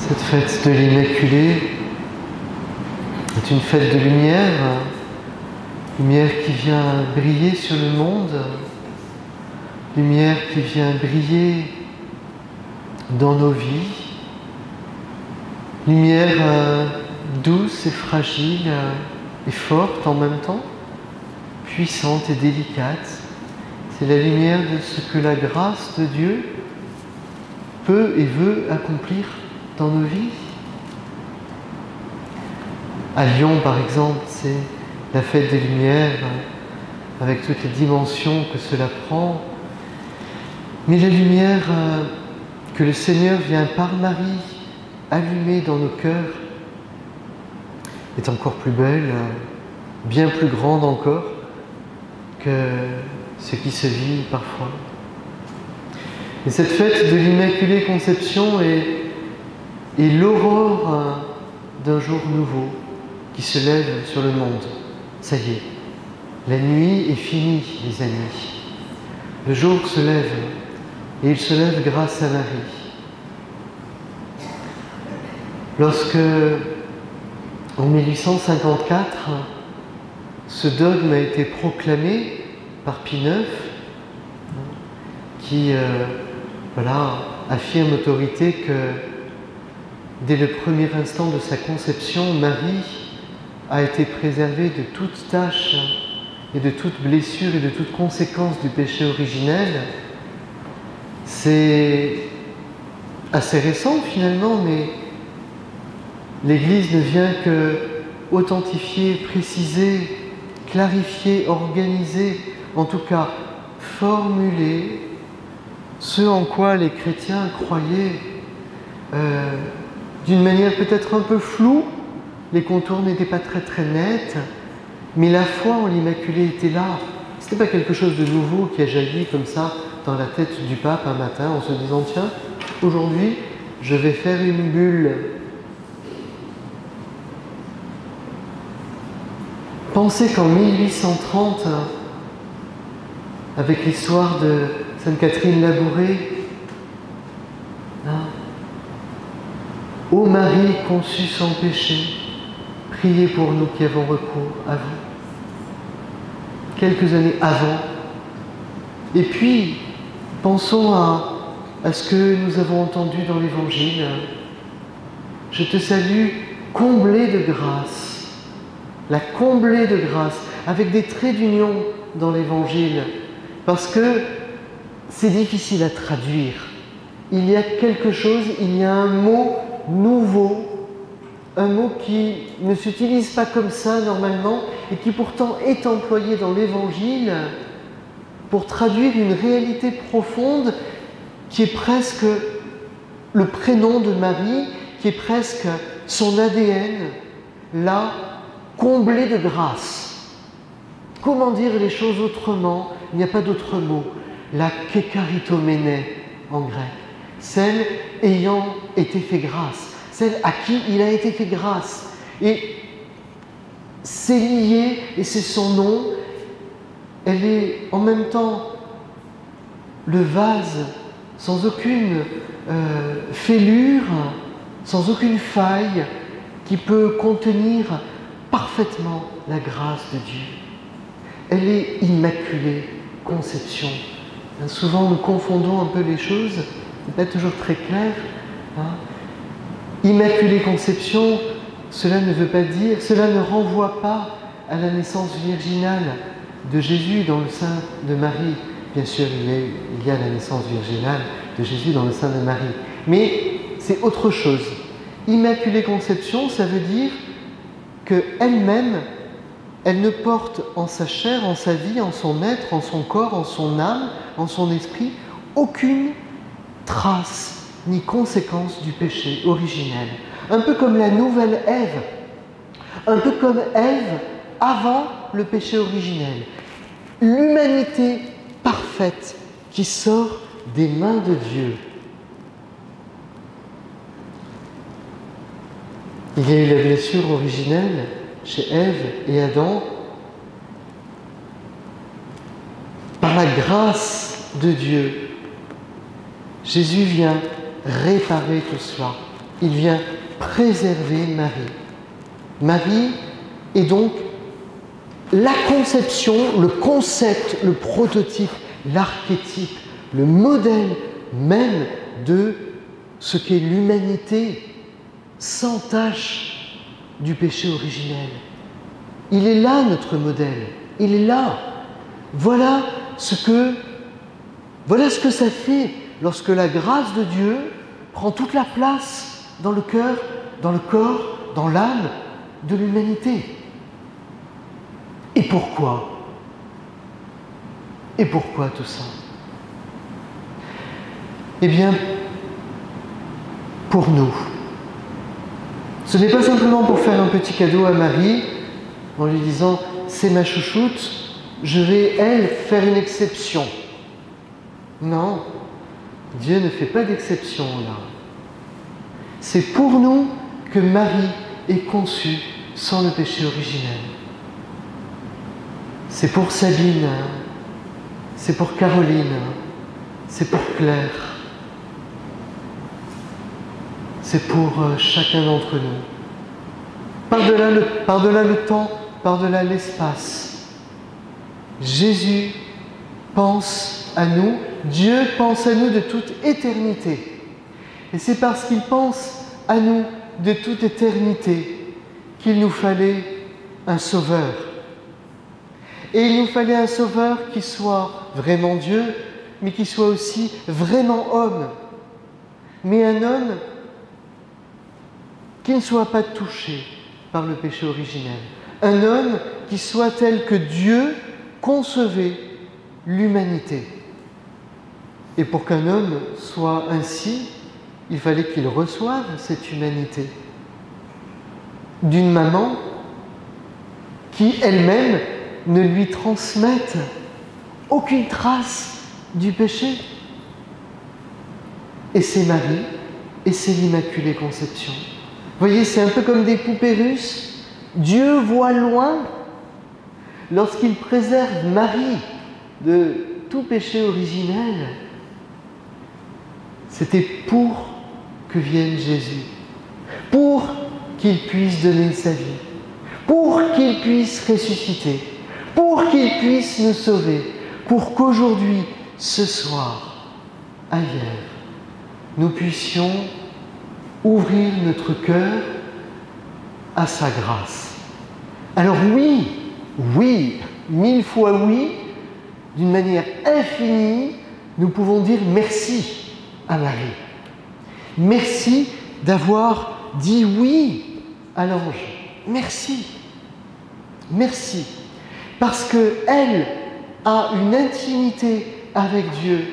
Cette fête de l'Immaculée est une fête de lumière, lumière qui vient briller sur le monde, lumière qui vient briller dans nos vies, lumière douce et fragile et forte en même temps, puissante et délicate. C'est la lumière de ce que la grâce de Dieu peut et veut accomplir dans nos vies. À Lyon, par exemple, c'est la fête des Lumières, avec toutes les dimensions que cela prend. Mais la lumière que le Seigneur vient par Marie allumer dans nos cœurs est encore plus belle, bien plus grande encore que ce qui se vit parfois. Et cette fête de l'Immaculée Conception est l'aurore d'un jour nouveau qui se lève sur le monde. Ça y est, la nuit est finie, les amis. Le jour se lève, et il se lève grâce à Marie. Lorsque, en 1854, ce dogme a été proclamé par Pie IX, qui affirme autorité que dès le premier instant de sa conception, Marie a été préservée de toute tâche et de toute blessure et de toute conséquence du péché originel. C'est assez récent finalement, mais l'Église ne vient que authentifier, préciser, clarifier, organiser, en tout cas formuler ce en quoi les chrétiens croyaient d'une manière peut-être un peu floue. Les contours n'étaient pas très nets, mais la foi en l'Immaculée était là. Ce n'était pas quelque chose de nouveau qui a jailli comme ça dans la tête du pape un matin en se disant « Tiens, aujourd'hui, je vais faire une bulle ». Pensez qu'en 1830, avec l'histoire de Sainte Catherine Labouré, Ô Marie conçue sans péché, priez pour nous qui avons recours à vous. Quelques années avant. Et puis, pensons à ce que nous avons entendu dans l'Évangile. Je te salue, comblée de grâce. La comblée de grâce, avec des traits d'union dans l'Évangile. Parce que c'est difficile à traduire. Il y a quelque chose, il y a un mot nouveau, un mot qui ne s'utilise pas comme ça normalement et qui pourtant est employé dans l'Évangile pour traduire une réalité profonde qui est presque le prénom de Marie, qui est presque son ADN, là, comblée de grâce. Comment dire les choses autrement? Il n'y a pas d'autre mot. La kekaritomene en grec. Celle ayant été fait grâce, celle à qui il a été fait grâce. Et c'est lié, et c'est son nom. Elle est en même temps le vase sans aucune fêlure, sans aucune faille, qui peut contenir parfaitement la grâce de Dieu. Elle est Immaculée Conception. Souvent nous confondons un peu les choses, c'est pas toujours très clair. Immaculée Conception, cela ne veut pas dire, cela ne renvoie pas à la naissance virginale de Jésus dans le sein de Marie. Bien sûr, il y a la naissance virginale de Jésus dans le sein de Marie. Mais c'est autre chose. Immaculée Conception, ça veut dire qu'elle-même, elle ne porte en sa chair, en sa vie, en son être, en son corps, en son âme, en son esprit, aucune trace ni conséquence du péché originel. Un peu comme la nouvelle Ève, un peu comme Ève avant le péché originel. L'humanité parfaite qui sort des mains de Dieu. Il y a eu la blessure originelle chez Ève et Adam. Par la grâce de Dieu, Jésus vient réparer tout cela. il vient préserver Marie. Marie est donc la conception, le concept, le prototype, l'archétype, le modèle même de ce qu'est l'humanité sans tache du péché originel. Il est là notre modèle, il est là. Voilà ce que ça fait lorsque la grâce de Dieu prend toute la place dans le cœur, dans le corps, dans l'âme de l'humanité. Et pourquoi? Et pourquoi tout ça? Eh bien, pour nous. Ce n'est pas simplement pour faire un petit cadeau à Marie, en lui disant « c'est ma chouchoute, je vais, elle, faire une exception ». Non, Dieu ne fait pas d'exception là. C'est pour nous que Marie est conçue sans le péché originel. C'est pour Sabine, c'est pour Caroline, c'est pour Claire, c'est pour chacun d'entre nous. Par-delà le temps, par-delà l'espace, Jésus pense à nous, Dieu pense à nous de toute éternité. Et c'est parce qu'il pense à nous de toute éternité qu'il nous fallait un sauveur. Et il nous fallait un sauveur qui soit vraiment Dieu, mais qui soit aussi vraiment homme. Mais un homme qui ne soit pas touché par le péché originel. Un homme qui soit tel que Dieu concevait l'humanité. Et pour qu'un homme soit ainsi, il fallait qu'il reçoive cette humanité d'une maman qui elle-même ne lui transmette aucune trace du péché. Et c'est Marie, et c'est l'Immaculée Conception. Vous voyez, c'est un peu comme des poupées russes. Dieu voit loin lorsqu'il préserve Marie de tout péché originel. C'était pour que vienne Jésus, pour qu'il puisse donner sa vie, pour qu'il puisse ressusciter, pour qu'il puisse nous sauver, pour qu'aujourd'hui, ce soir, ailleurs, nous puissions ouvrir notre cœur à sa grâce. Alors oui, 1000 fois oui, d'une manière infinie, nous pouvons dire merci à Marie. Merci d'avoir dit oui à l'ange. Merci. Merci. Parce qu'elle a une intimité avec Dieu,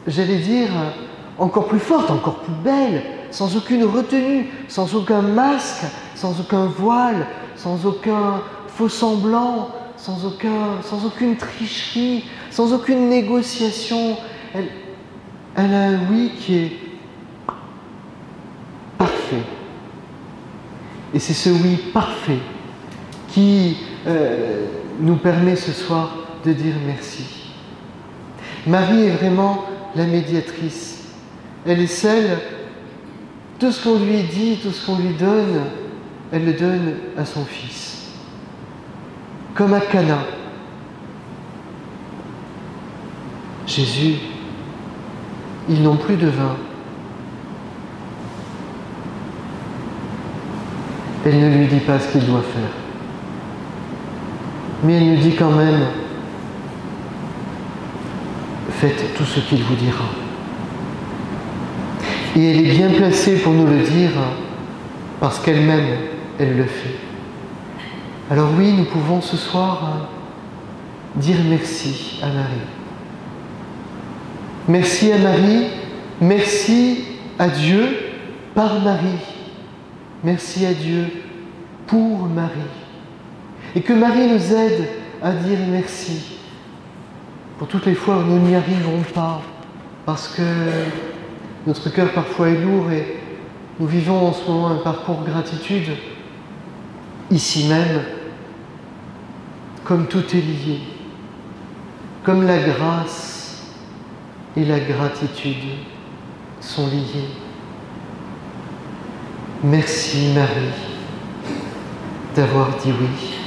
j'allais dire, encore plus forte, encore plus belle, sans aucune retenue, sans aucun masque, sans aucun voile, sans aucun faux semblant, sans aucune tricherie, sans aucune négociation. Elle a un oui qui est parfait. Et c'est ce oui parfait qui nous permet ce soir de dire merci. Marie est vraiment la médiatrice. Elle est celle, tout ce qu'on lui dit, tout ce qu'on lui donne, elle le donne à son fils. Comme à Cana. Jésus, ils n'ont plus de vin. Elle ne lui dit pas ce qu'il doit faire. Mais elle nous dit quand même, faites tout ce qu'il vous dira. Et elle est bien placée pour nous le dire, parce qu'elle-même, elle le fait. Alors oui, nous pouvons ce soir dire merci à Marie. Merci à Marie, merci à Dieu par Marie. Merci à Dieu pour Marie. Et que Marie nous aide à dire merci pour toutes les fois où nous n'y arriverons pas, parce que notre cœur parfois est lourd et nous vivons en ce moment un parcours gratitude, ici même, comme tout est lié, comme la grâce et la gratitude sont liées. Merci Marie d'avoir dit oui.